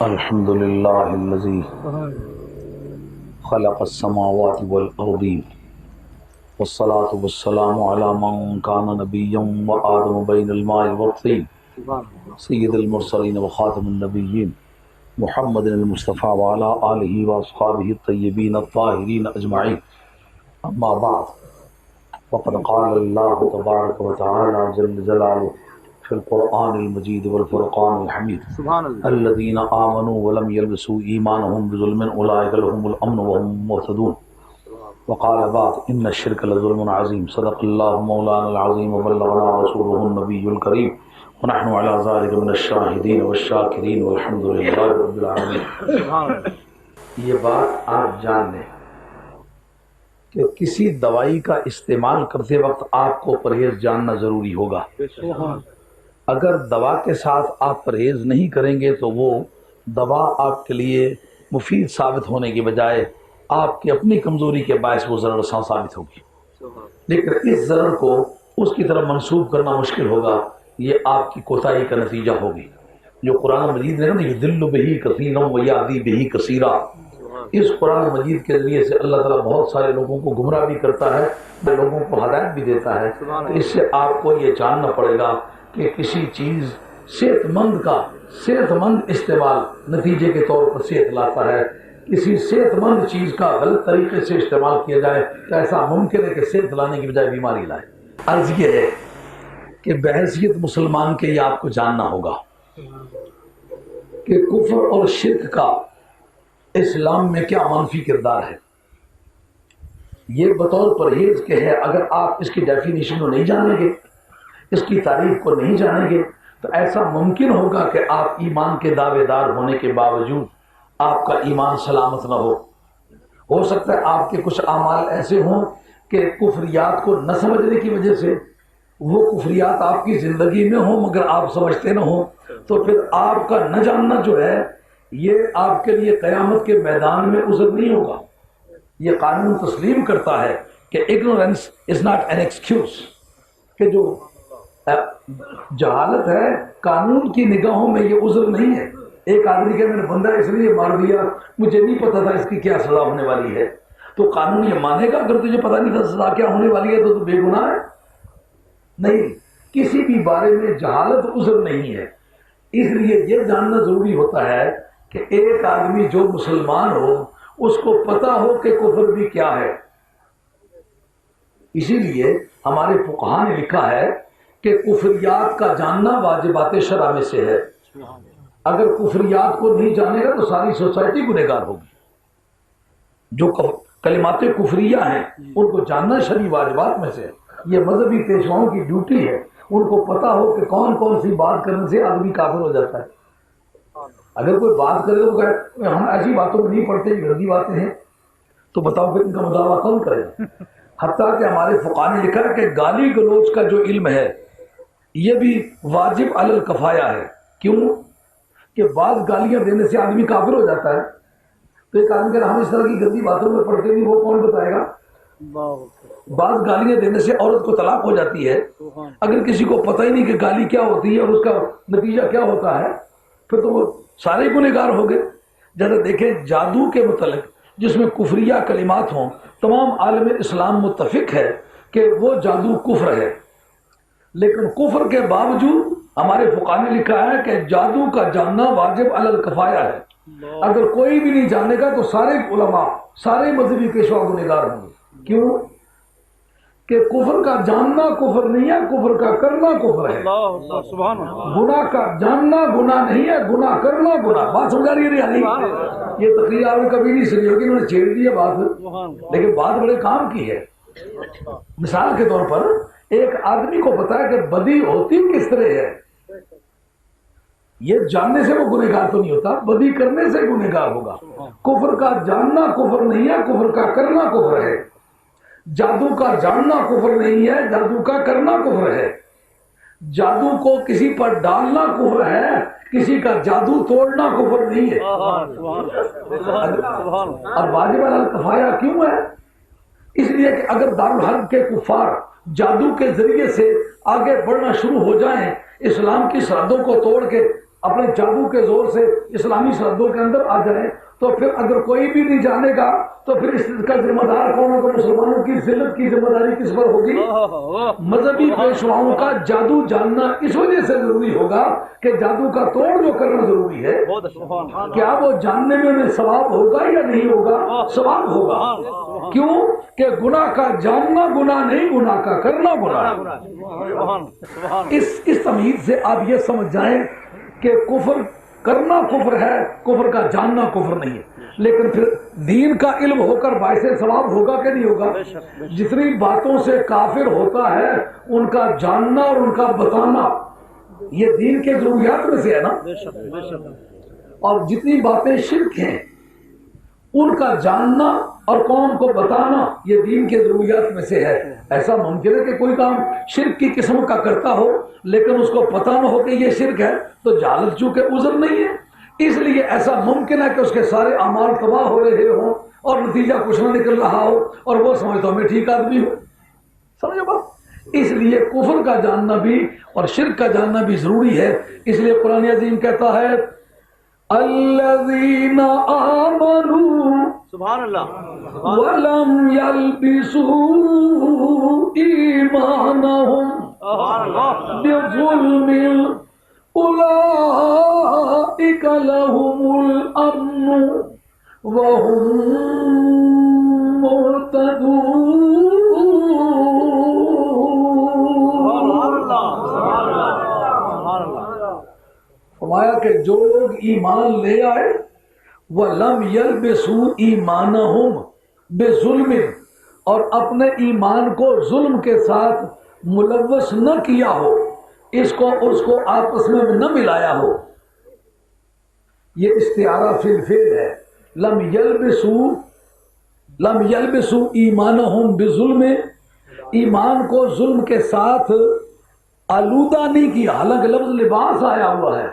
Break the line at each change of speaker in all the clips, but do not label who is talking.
الحمد لله الذي خلق السماوات والأرضين والصلاة والسلام على من كان نبيا وآدم بين الماء والطين سيد المرسلين وخاتم النبيين محمد المصطفى وعلى آله وأصحابه الطيبين الطاهرين أجمعين. أما بعد فقد قال الله تبارك وتعالى جل جلاله في القرآن المجيد والفرقان الحميد الذين آمنوا ولم يلبسوا إيمانهم بظلم أولئك لهم الأمن وهم مهتدون. وقال بعد إن الشرك لظلم عظيم. صدق الله مولانا العظيم وبلغنا رسوله النبي الكريم ونحن على ذلك من الشاهدين والشاكرين والحمد لله رب العالمين. یہ بات آپ جان لیں کہ کسی دوائی کا استعمال کرتے وقت آپ کو پرہیز جاننا ضروری ہوگا. اگر دوا کے ساتھ آپ پرہیز نہیں کریں گے تو وہ دوا آپ کے لیے مفید ثابت ہونے کے بجائے آپ کی اپنی کمزوری کے باعث وہ ضرر رساں ثابت ہوگی. لیکن اس ضرر کو اس کی طرف منسوب کرنا مشکل ہوگا. یہ آپ کی کوتاہی کا نتیجہ ہوگی. جو قرآن مجید ہے نا، یہ دل بہی کثیرا و یادی بہی کثیرا، اس قرآن مجید کے ذریعے سے اللہ تعالیٰ بہت سارے لوگوں کو گمراہ بھی کرتا ہے، لوگوں کو ہدایت بھی دیتا ہے. تو اس سے آپ کو یہ جاننا پڑے گا کہ کسی چیز صحت مند استعمال نتیجے کے طور پر صحت لاتا ہے. کسی صحت مند چیز کا غلط طریقے سے استعمال کیا جائے تو ایسا ممکن ہے کہ صحت لانے کی بجائے بیماری لائے. عرض یہ ہے کہ بحیثیت مسلمان کے یہ آپ کو جاننا ہوگا کہ کفر اور شرک کا اسلام میں کیا منفی کردار ہے. یہ بطور پرہیز کے ہے. اگر آپ اس کی ڈیفینیشن کو نہیں جانیں گے، اس کی تعریف کو نہیں جانیں گے، تو ایسا ممکن ہوگا کہ آپ ایمان کے دعوے دار ہونے کے باوجود آپ کا ایمان سلامت نہ ہو سکتا ہے آپ کے کچھ اعمال ایسے ہوں کہ کفریات کو نہ سمجھنے کی وجہ سے وہ کفریات آپ کی زندگی میں ہوں مگر آپ سمجھتے نہ ہوں، تو پھر آپ کا نہ جاننا جو ہے یہ آپ کے لیے قیامت کے میدان میں عذر نہیں ہوگا. یہ قانون تسلیم کرتا ہے کہ ignorance is not an excuse، کہ جو جہالت ہے قانون کی نگاہوں میں یہ عذر نہیں ہے. ایک آدمی کے میں نے بندہ اس لیے مار دیا، مجھے نہیں پتا تھا اس کی کیا سزا ہونے والی ہے، تو قانون یہ مانے گا اگر تجھے پتا نہیں تھا سزا کیا ہونے والی ہے تو بے گناہ ہے؟ نہیں، کسی بھی بارے میں جہالت عذر نہیں ہے. اس لیے یہ جاننا ضروری ہوتا ہے کہ ایک آدمی جو مسلمان ہو اس کو پتا ہو کہ کفر بھی کیا ہے. اسی لیے ہمارے فقہا نے لکھا ہے کہ کفریات کا جاننا واجبات شرع میں سے ہے. اگر کفریات کو نہیں جانے گا تو ساری سوسائٹی گنہگار ہوگی. جو کلمات کفریہ ہیں ان کو جاننا شرعی واجبات میں سے ہے. یہ مذہبی پیشواؤں کی ڈیوٹی ہے، ان کو پتا ہو کہ کون کون سی بات کرنے سے آدمی کافر ہو جاتا ہے. اگر کوئی بات کرے تو کہ ہم ایسی باتوں کو نہیں پڑھتے، گندی باتیں ہیں، تو بتاؤ پھر ان کا مداوع کون کرے. حتیٰ کہ ہمارے فقہا نے لکھا ہے کہ گالی گلوچ کا جو علم ہے یہ بھی واجب علی الکفایہ ہے. کیوں کہ بعض گالیاں دینے سے آدمی کافر ہو جاتا ہے. تو ایک آدمی کہ ہم اس طرح کی گندی باتوں میں پڑھتے نہیں، وہ کون بتائے گا. بعض گالیاں دینے سے عورت کو طلاق ہو جاتی ہے. اگر کسی کو پتہ ہی نہیں کہ گالی کیا ہوتی ہے اور اس کا نتیجہ کیا ہوتا ہے پھر تو وہ سارے گنہگار ہو گئے. جیسے دیکھیں جادو کے متعلق جس میں کفریہ کلمات ہوں، تمام عالم اسلام متفق ہے کہ وہ جادو کفر ہے. لیکن کفر کے باوجود ہمارے فقہا نے لکھا ہے کہ جادو کا جاننا واجب علی الکفایہ ہے. اگر کوئی بھی نہیں جانے گا تو سارے علماء، سارے مذہبی پیشوا گنہگار ہوں گے. کیوں کہ کفر کا جاننا کفر نہیں ہے، کفر کا کرنا کفر ہے. گناہ کا جاننا گناہ نہیں ہے، گناہ کرنا گناہ. بات سمجھا رہی ہے نہیں؟ یہ تقریر آپ نے کبھی نہیں سنی ہوگی، انہوں نے چھیڑ دی ہے بات، لیکن بات بڑے کام کی ہے. مثال کے طور پر ایک آدمی کو پتا ہے کہ بدی ہوتی کس طرح ہے، یہ جاننے سے وہ گنہگار تو نہیں ہوتا، بدی کرنے سے گنہگار ہوگا. کفر کا جاننا کفر نہیں ہے، کفر کا کرنا کفر ہے. جادو کا جاننا کفر نہیں ہے، جادو کا کرنا کفر ہے. جادو کو کسی پر ڈالنا کفر ہے، کسی کا جادو توڑنا کفر نہیں ہے. اور واجب علی الکفایہ کیوں ہے؟ اس لیے کہ اگر دارالحرب کے کفار جادو کے ذریعے سے آگے بڑھنا شروع ہو جائیں، اسلام کی سرحدوں کو توڑ کے اپنے جادو کے زور سے اسلامی سرحدوں کے اندر آ جائیں تو پھر اگر کوئی بھی نہیں جانے گا تو پھر اس کا ذمہ دار کون ہوگا؟ مسلمانوں کی ذلت کی ذمہ داری کس پر ہوگی؟ مذہبی پیشواؤں کا جادو جاننا اس وجہ سے ضروری ہوگا کہ جادو کا توڑ جو کرنا ضروری ہے، کیا وہ جاننے میں انہیں ثواب ہوگا یا نہیں ہوگا؟ ثواب ہوگا۔ کیوں کہ گناہ کا جاننا گناہ نہیں، گناہ کا کرنا گناہ۔ اس تمیز سے آپ یہ سمجھ جائیں کہ کفر کرنا کفر ہے، کفر کا جاننا کفر نہیں ہے۔ لیکن پھر دین کا علم ہو کر باعث ثواب ہوگا کہ نہیں ہوگا؟ جتنی باتوں سے کافر ہوتا ہے ان کا جاننا اور ان کا بتانا یہ دین کے ضروریات میں سے ہے نا، اور جتنی باتیں شرک ہیں ان کا جاننا اور قوم کو بتانا یہ دین کے ضروریات میں سے ہے۔ ایسا ممکن ہے کہ کوئی کام شرک کی قسم کا کرتا ہو لیکن اس کو پتہ نہ ہو کہ یہ شرک ہے، تو جہالت چونکہ عذر نہیں ہے، اس لیے ایسا ممکن ہے کہ اس کے سارے اعمال تباہ ہو رہے ہوں اور نتیجہ کچھ نہ نکل رہا ہو اور وہ سمجھتا ہوں میں ٹھیک آدمی ہوں۔ سمجھے بات؟ اس لیے کفر کا جاننا بھی اور شرک کا جاننا بھی ضروری ہے۔ اس لیے قرآن عظیم کہتا ہے الذین آمنوا
سبحان اللہ
ولم یلبسوا ایمانہم بظلم اولئک لہم الامن وہم مہتدون۔ فرمایا کہ جو لوگ ایمان لے آئے وَلَمْ يَلْبِسُوا إِيمَانَهُمْ بِظُلْمٍ، اور اپنے ایمان کو ظلم کے ساتھ ملوث نہ کیا ہو، اس کو آپس میں نہ ملایا ہو۔ یہ استعارہ فی الفعل ہے۔ لم يلبسوا ایمانہم بظلم، ایمان کو ظلم کے ساتھ آلودہ نہیں کیا، حالانکہ لفظ لباس آیا ہوا ہے،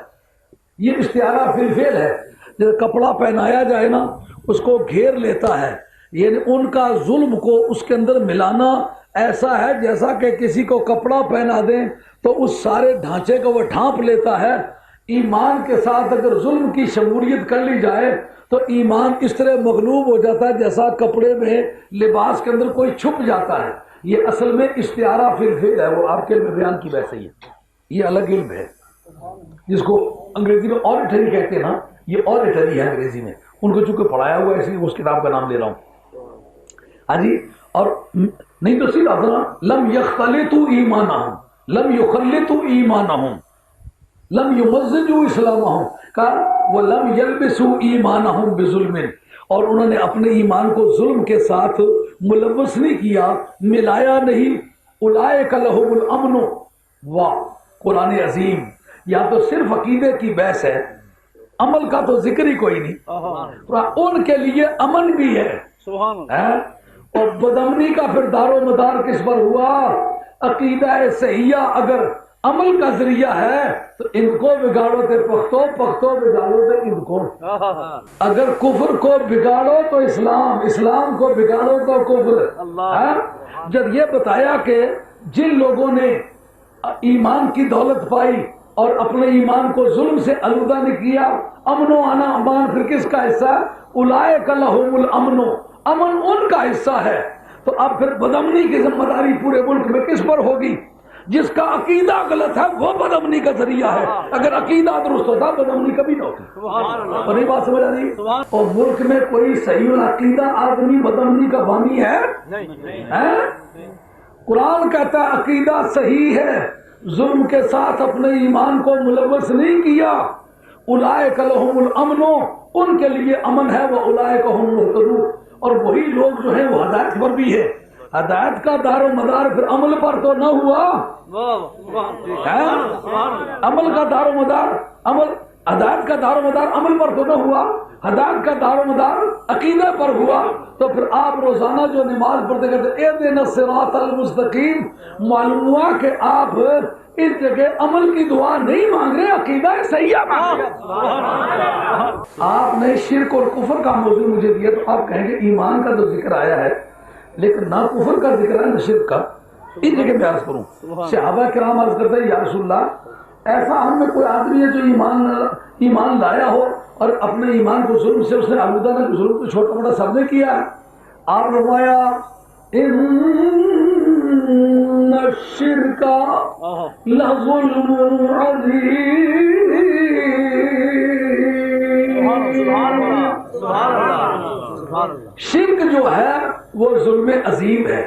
یہ استعارہ فی الفعل ہے۔ جب کپڑا پہنایا جائے نا اس کو گھیر لیتا ہے، یعنی ان کا ظلم کو اس کے اندر ملانا ایسا ہے جیسا کہ کسی کو کپڑا پہنا دیں تو اس سارے ڈھانچے کو وہ ڈھانپ لیتا ہے۔ ایمان کے ساتھ اگر ظلم کی شمولیت کر لی جائے تو ایمان اس طرح مغلوب ہو جاتا ہے جیسا کپڑے میں لباس کے اندر کوئی چھپ جاتا ہے۔ یہ اصل میں استعارہ فی الفعل ہے، وہ آپ کے علم بیان کی ویسے ہی ہے، یہ الگ علم ہے جس کو انگریزی میں آڈیٹری کہتے ہیں نا، یہ آڈیٹری ہے انگریزی میں، ان کو چونکہ پڑھایا ہوا ہے اس لیے اس کتاب کا نام لے رہا ہوں۔ ہاں جی، اور نہیں تو سیدھا لم یختلطوا ایمانہم، لم یخلطوا ایمانہم، لم یمزجوا اسلامہم، کہا وَلَمْ يَلْبِسُوا ایمانہم بظلم، اور انہوں نے اپنے ایمان کو ظلم کے ساتھ ملوث نہیں کیا، ملایا نہیں۔ اولئک لہم الامن، واہ قرآن عظیم، یا تو صرف عقیدے کی بحث ہے، عمل کا تو ذکر ہی کوئی نہیں، ان کے لیے امن بھی ہے۔ اور بدامنی کا پھر دار و مدار کس پر ہوا؟ عقیدہ صحیحہ اگر عمل کا ذریعہ ہے تو ان کو بگاڑو تے پختو، پختو بگاڑو تے ان کو۔ اگر کفر کو بگاڑو تو اسلام، اسلام کو بگاڑو تو کفر۔ جب یہ بتایا کہ جن لوگوں نے ایمان کی دولت پائی اور اپنے ایمان کو ظلم سے آلودہ نہیں کیا، امن و امان پھر کس کا حصہ؟ اولئک لہم الامن، امن ان کا حصہ ہے۔ تو اب پھر بدامنی کی ذمہ داری پورے ملک میں کس پر ہوگی؟ جس کا عقیدہ غلط ہے وہ بدامنی کا ذریعہ ہے، اگر عقیدہ درست ہوتا بدامنی کبھی نہ ہوتی۔ اور یہ بات سمجھ آ رہی ہے؟ اور ملک میں کوئی صحیح العقیدہ آدمی بدامنی کا بانی ہے؟ قرآن کہتا ہے عقیدہ صحیح ہے، ظلم کے ساتھ اپنے ایمان کو ملوث نہیں کیا، اولئک لہم الامن، ان کے لیے امن ہے، وہ اولئک هم المهتدون، اور وہی لوگ جو ہیں وہ ہدایت پر بھی ہے۔ ہدایت کا دار و مدار پھر عمل پر تو نہ ہوا، عمل کا دار و مدار ہدایت کا دار و مدار عمل پر تو نہ ہوا، ہدایت کا دار و مدار عقیدے پر ہوا۔ تو پھر آپ روزانہ جو نماز پڑھتے کہتے اہدنا الصراط المستقیم، معلوم ہوا کہ آپ اس جگہ عمل کی دعا نہیں مانگ رہے، عقیدہ صحیح مانگ رہے۔ آپ نے شرک اور کفر کا موضوع مجھے دیا تو آپ کہیں گے ایمان کا تو ذکر آیا ہے لیکن نہ کفر کا ذکر ہے نہ شرک کا، اس جگہ میں عرض کروں۔ صحابہ کرام عرض کرتے ہیں یا رسول اللہ ایسا ہم میں کوئی آدمی ہے جو ایمان لایا ہو اور اپنے ایمان کو ظلم سے اس نے آلودہ نہ، ظلم تو چھوٹا بڑا سب نے کیا ہے. آپ فرمایا ان الشرک لظلم عظیم. شرک جو ہے وہ ظلم عظیم ہے.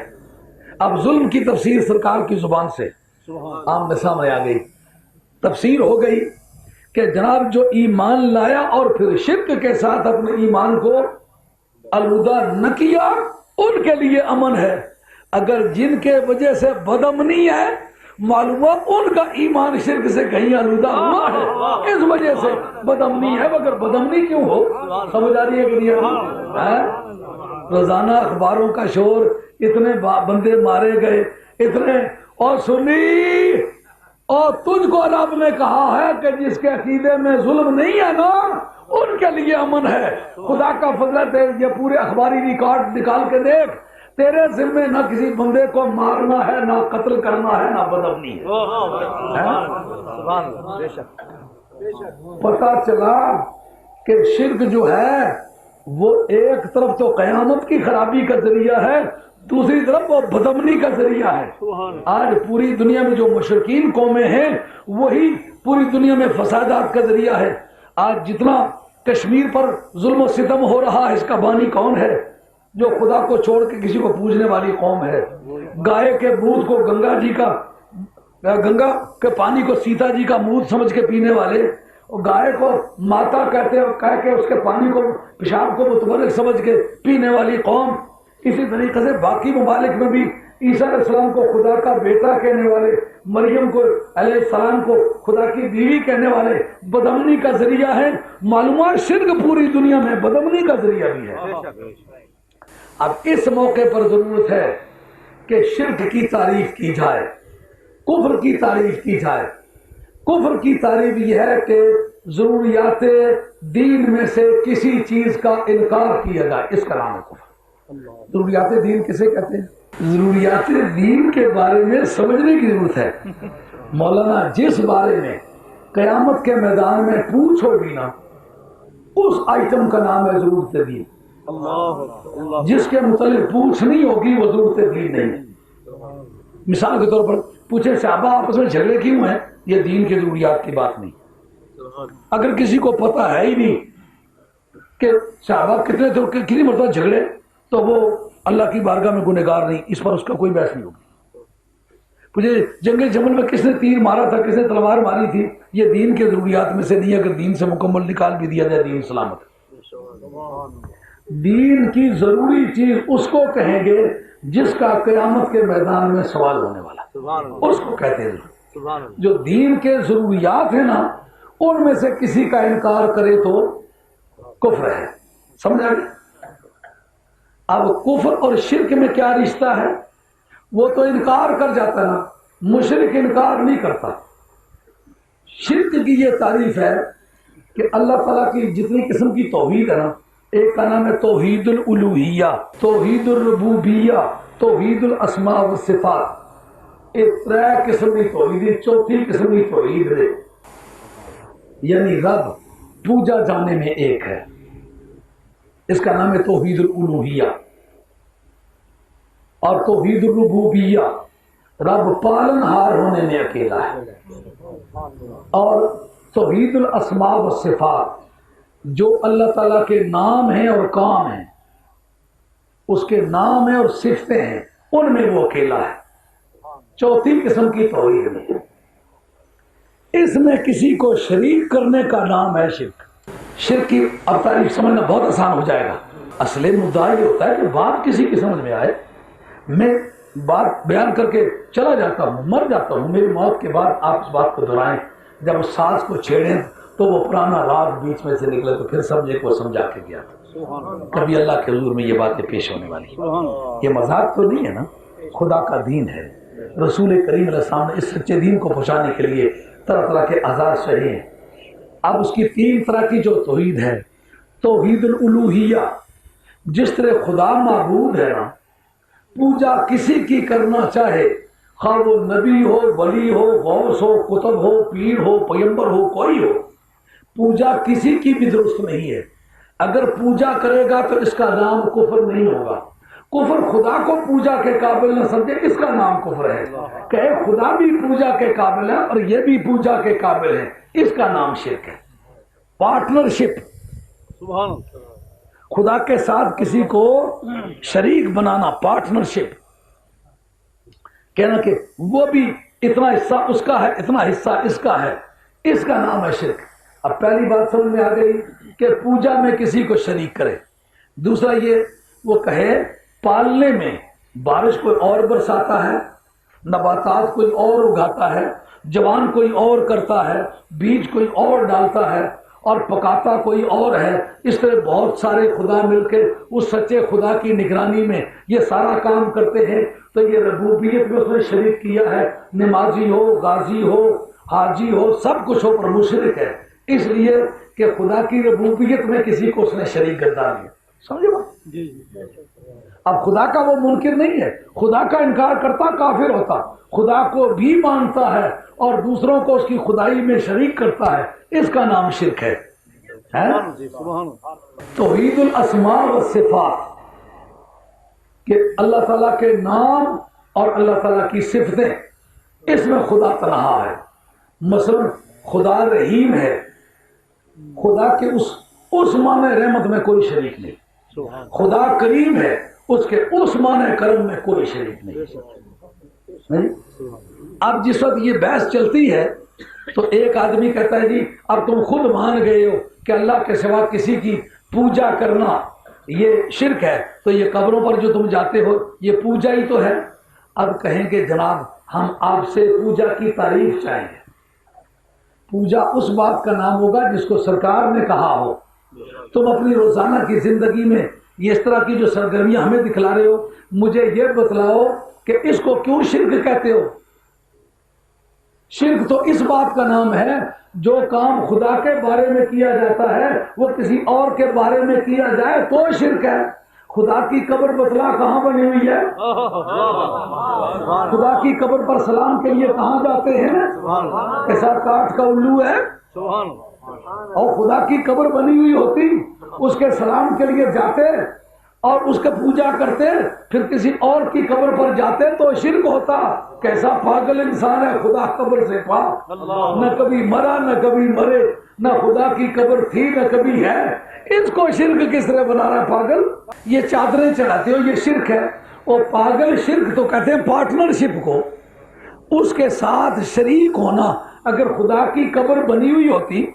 اب ظلم کی تفسیر سرکار کی زبان سے عام سامنے آ گئی. تفسیر ہو گئی کہ جناب جو ایمان لایا اور پھر شرک کے ساتھ اپنے ایمان کو آلودہ نہ کیا ان کے لیے امن ہے. اگر جن کے وجہ سے بدامنی ہے معلوم ہوا ان کا ایمان شرک سے کہیں آلودہ ہوا ہے، اس وجہ سے بدامنی ہے. مگر بدامنی کیوں ہو؟ سمجھ آ رہی ہے کہ نہیں؟ روزانہ اخباروں کا شور، اتنے بندے مارے گئے، اتنے، اور سنی، اور تجھ کو رب نے کہا ہے کہ جس کے عقیدے میں ظلم نہیں ہے نا ان کے لیے امن ہے. خدا کا فضل ہے، یہ پورے اخباری ریکارڈ نکال کے دیکھ، تیرے ذمہ نہ کسی بندے کو مارنا ہے، نہ قتل کرنا ہے، نہ بدامنی ہے. پتا چلا کہ شرک جو ہے وہ ایک طرف تو قیامت کی خرابی کا ذریعہ ہے، دوسری طرف وہ بدامنی کا ذریعہ ہے. آج پوری دنیا میں جو مشرکین قومیں ہیں وہی پوری دنیا میں فسادات کا ذریعہ ہے. آج جتنا کشمیر پر ظلم و ستم ہو رہا ہے اس کا بانی کون ہے؟ جو خدا کو چھوڑ کے کسی کو پوجنے والی قوم ہے. گائے کے دودھ کو گنگا کے پانی کو سیتا جی کا منہ سمجھ کے پینے والے، اور گائے کو ماتا کہتے ہیں، کہہ کے اس کے پانی کو، پیشاب کو متبرک سمجھ کے پینے والی قوم. اسی طریقے سے باقی ممالک میں بھی عیسیٰ علیہ السلام کو خدا کا بیٹا کہنے والے، مریم کو علیہ السلام کو خدا کی بیوی کہنے والے بدامنی کا ذریعہ ہے. معلومات شرک پوری دنیا میں بدامنی کا ذریعہ بھی ہے. اب اس موقع پر ضرورت ہے کہ شرک کی تعریف کی جائے، کفر کی تعریف کی جائے. کفر کی تعریف یہ ہے کہ ضروریات دین میں سے کسی چیز کا انکار کیا جائے، اس کا نام ہے کفر. ضروریات دین کسے کہتے ہیں؟ ضروریات دین کے بارے میں سمجھنے کی ضرورت ہے. مولانا جس بارے میں قیامت کے میدان میں پوچھو گی نا اس آئٹم کا نام ہے ضرورت دین. جس کے متعلق پوچھ نہیں ہوگی وہ ضرورت دین نہیں ہے. مثال کے طور پر پوچھے صحابہ آپس میں جھگڑے کیوں ہیں، یہ دین کی ضروریات کی بات نہیں. اگر کسی کو پتہ ہے ہی نہیں کہ صحابہ کتنی مرتبہ جھگڑے تو وہ اللہ کی بارگاہ میں گنہگار نہیں، اس پر اس کا کوئی بحث نہیں ہوگی. مجھے جنگ جمل میں کس نے تیر مارا تھا، کس نے تلوار ماری تھی، یہ دین کے ضروریات میں سے نہیں. اگر دین سے مکمل نکال بھی دیا جائے دین سلامت. دین کی ضروری چیز اس کو کہیں گے جس کا قیامت کے میدان میں سوال ہونے والا، اس کو کہتے ہیں. جو دین کے ضروریات ہیں نا ان میں سے کسی کا انکار کرے تو کفر ہے. سمجھا گیا؟ اب کفر اور شرک میں کیا رشتہ ہے؟ وہ تو انکار کر جاتا نا، مشرک انکار نہیں کرتا. شرک کی یہ تعریف ہے کہ اللہ تعالیٰ کی جتنی قسم کی توحید ہے نا، ایک کا نام ہے توحید الالوہیہ، توحید الربوبیہ، توحید الاسماء والصفات. ایک ترے قسم کی توحید، چوتھی قسم کی توحید ہے، یعنی رب پوجا جانے میں ایک ہے، اس کا نام ہے توحید الالوہیہ. اور توحید الربوبیہ، رب پالن ہار ہونے میں اکیلا ہے. اور توحید الاسماء والصفات، جو اللہ تعالیٰ کے نام ہیں اور کام ہیں، اس کے نام ہیں اور صفتیں ہیں، ان میں وہ اکیلا ہے. چوتھی قسم کی توحید میں اس میں کسی کو شریک کرنے کا نام ہے شرک. شرک کی اب تعریف سمجھنا بہت آسان ہو جائے گا. اصل مدعا یہ ہوتا ہے کہ بات کسی کی سمجھ میں آئے. میں بات بیان کر کے چلا جاتا ہوں، مر جاتا ہوں، میری موت کے بعد آپ اس بات کو دہرائیں. جب اس ساز کو چھیڑیں تو وہ پرانا راگ بیچ میں سے نکلے تو پھر سمجھے کو سمجھا کے گیا. کبھی اللہ کے حضور میں یہ باتیں پیش ہونے والی. یہ مذاق تو نہیں ہے نا، خدا کا دین ہے. رسول کریم علیہ السلام نے اس سچے دین کو پہنچانے کے لیے طرح طرح کے اعزاز چاہیے ہیں. اب اس کی تین طرح کی جو توحید ہے، توحید الالوہیہ، جس طرح خدا معبود ہے نا، پوجا کسی کی کرنا چاہے خواہ وہ نبی ہو، ولی ہو، غوث ہو، قطب ہو، پیر ہو، پیغمبر ہو، کوئی ہو، پوجا کسی کی بھی درست نہیں ہے۔ اگر پوجا کرے گا تو اس کا نام کفر نہیں ہوگا۔ کفر خدا کو پوجا کے قابل نہ سمجھے، اس کا نام کفر ہے۔ کہ خدا بھی پوجا کے قابل ہے اور یہ بھی پوجا کے قابل ہے، اس کا نام شرک ہے۔ پارٹنرشپ، خدا کے ساتھ کسی کو شریک بنانا، پارٹنرشپ، کہنا کہ وہ بھی اتنا حصہ اس کا ہے، اتنا حصہ اس کا ہے، اس کا نام ہے شرک۔ اب پہلی بات سمجھ میں آ گئی کہ پوجا میں کسی کو شریک کرے۔ دوسرا یہ وہ کہے پالنے میں بارش کوئی اور برساتا ہے، نباتات کوئی اور اگاتا ہے، جوان کوئی اور کرتا ہے، بیج کوئی اور ڈالتا ہے اور پکاتا کوئی اور ہے۔ اس طرح بہت سارے خدا مل کے اس سچے خدا کی نگرانی میں یہ سارا کام کرتے ہیں، تو یہ ربوبیت میں اس نے شریک کیا ہے۔ نمازی ہو، غازی ہو، حاجی ہو، سب کچھ ہو پر مشرک ہے، اس لیے کہ خدا کی ربوبیت میں کسی کو اس نے شریک گردان لیا۔ سمجھے بات؟ اب خدا کا وہ منکر نہیں ہے، خدا کا انکار کرتا کافر ہوتا، خدا کو بھی مانتا ہے اور دوسروں کو اس کی خدائی میں شریک کرتا ہے، اس کا نام شرک ہے۔ توحید الاسماء والصفات، کہ اللہ تعالیٰ کے نام اور اللہ تعالیٰ کی صفتیں، اس میں خدا تنہا ہے۔ مثلا خدا رحیم ہے، خدا کے اس معنی رحمت میں کوئی شریک نہیں۔ خدا کریم ہے، اس کے اس معنی کرم میں کوئی شریک نہیں۔ اب جس وقت یہ بحث چلتی ہے تو ایک آدمی کہتا ہے جی اب تم خود مان گئے ہو کہ اللہ کے سوا کسی کی پوجا کرنا یہ شرک ہے، تو یہ قبروں پر جو تم جاتے ہو یہ پوجا ہی تو ہے۔ اب کہیں کہ جناب ہم آپ سے پوجا کی تعریف چاہیں گے۔ پوجا اس بات کا نام ہوگا جس کو سرکار نے کہا ہو۔ تم اپنی روزانہ کی زندگی میں یہ اس طرح کی جو سرگرمیاں ہمیں دکھلا رہے ہو، مجھے یہ بتلاؤ کہ اس کو کیوں شرک کہتے ہو؟ شرک تو اس بات کا نام ہے جو کام خدا کے بارے میں کیا جاتا ہے وہ کسی اور کے بارے میں کیا جائے تو شرک ہے۔ خدا کی قبر بتلا کہاں بنی ہوئی ہے؟ خدا کی قبر پر سلام کے لیے کہاں جاتے ہیں؟ ایسا کاٹ کا الو ہے؟ اور خدا کی قبر بنی ہوئی ہوتی اس کے سلام کے لیے جاتے اور اس کا پوجا کرتے، پھر کسی اور کی قبر پر جاتے تو شرک ہوتا۔ کیسا پاگل انسان ہے، خدا قبر سے پاک، نہ کبھی مرا نہ کبھی مرے، نہ خدا کی قبر تھی نہ کبھی ہے، اس کو شرک کس طرح بنا رہا ہے پاگل؟ یہ چادریں چڑھاتے ہو یہ شرک ہے۔ اور پاگل شرک تو کہتے ہیں پارٹنرشپ کو، اس کے ساتھ شریک ہونا۔ اگر خدا کی قبر بنی ہوئی ہوتی،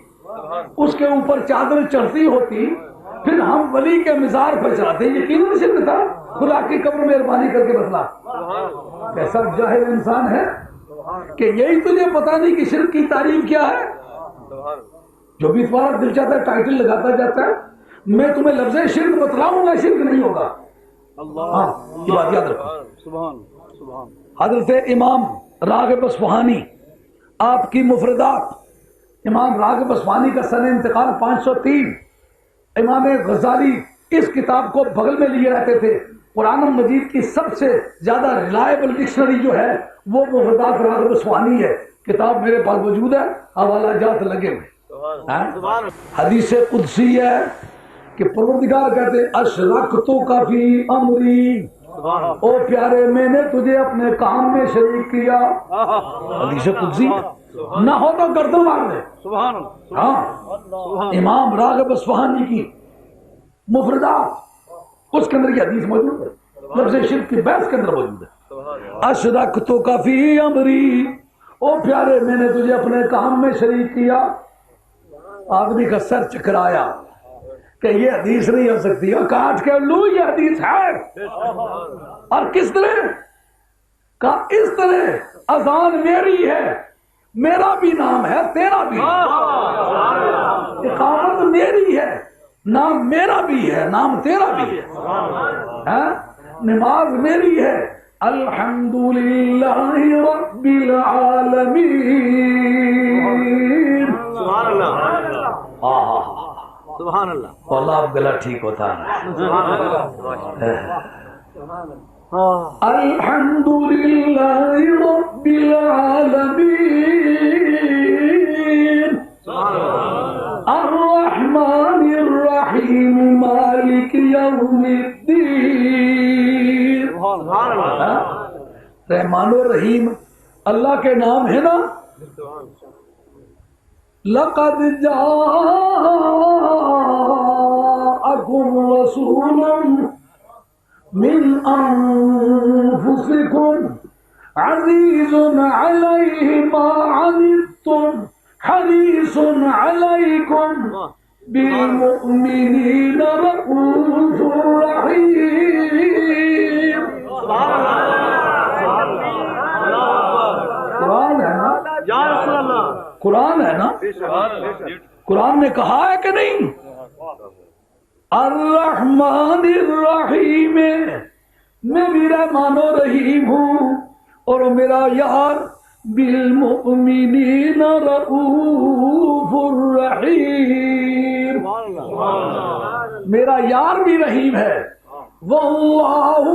اس کے اوپر چادر چڑھتی ہوتی، پھر ہم ولی کے مزار پر چڑھاتے، یقیناً شرک تھا۔ خدا کی قبر مہربانی کر کے بتلا۔ کیسا جاہل انسان ہے کہ یہی تجھے پتا نہیں کہ شرک کی تعریف کیا ہے۔ جو بھی تمہارا دل چاہتا ہے ٹائٹل لگاتا جاتا ہے۔ میں تمہیں لفظ شرک بتلاؤں گا، شرک نہیں ہوگا۔ ہاں یہ بات یاد رکھو۔ حضرت امام راغب اصفہانی، آپ کی مفردات، امام راغب اصفہانی کا سن انتقال 503۔ امام غزالی اس کتاب کو بغل میں لیے رہتے تھے۔ قرآن مجید کی سب سے زیادہ ریلائبل ڈکشنری جو ہے وہ مفردات راغب اصفہانی ہے۔ کتاب میرے پاس موجود ہے، حوالہ جات لگے ہوئے۔ حدیث قدسی ہے کہ پروردگار کہتے ہیں اشرکت کا فی امری، او پیارے میں نے تجھے اپنے کام میں شریک کیا۔ حدیث قدسی نہ ہو تو گردن مار دے۔ ہاں امام راغب اصفہانی کی مفردات، اس کے اندر یہ حدیث موجود ہے، لفظ شرک کی بحث کے اندر موجود ہے۔ اشرکت کا فی امری، او پیارے میں نے تجھے اپنے کام میں شریک کیا۔ آدمی کا سر چکرایا کہ یہ حدیث نہیں ہو سکتی، اور کاٹ کے لو یہ حدیث ہے۔ اور کس طرح کا؟ اس طرح اذان میری ہے، میرا بھی نام ہے تیرا بھی، اقامت میری ہے، نام میرا بھی ہے نام تیرا بھی ہے، نماز میری ہے، الحمدللہ رب العالمین۔ سبحان اللہ، واللہ اب گلا ٹھیک ہوتا ہے۔ الحمد للہ رب العالمین الرحمن الرحیم مالک یوم الدین. رحمان الرحیم اللہ کے نام ہے نا. لقد جاءکم رسول من انفسکم عزیز علیہ ما عنتم حریص علیکم بالمؤمنین رؤوف رحیم. قرآن ہے نا؟ قرآن ہے نا؟ قرآن نے کہا ہے کہ نہیں؟ الرحمن الرحیم، میں بھی رحمان و رحیم ہوں اور میرا یار بالمؤمنین رؤوف الرحیم، میرا یار بھی رحیم ہے. واللہ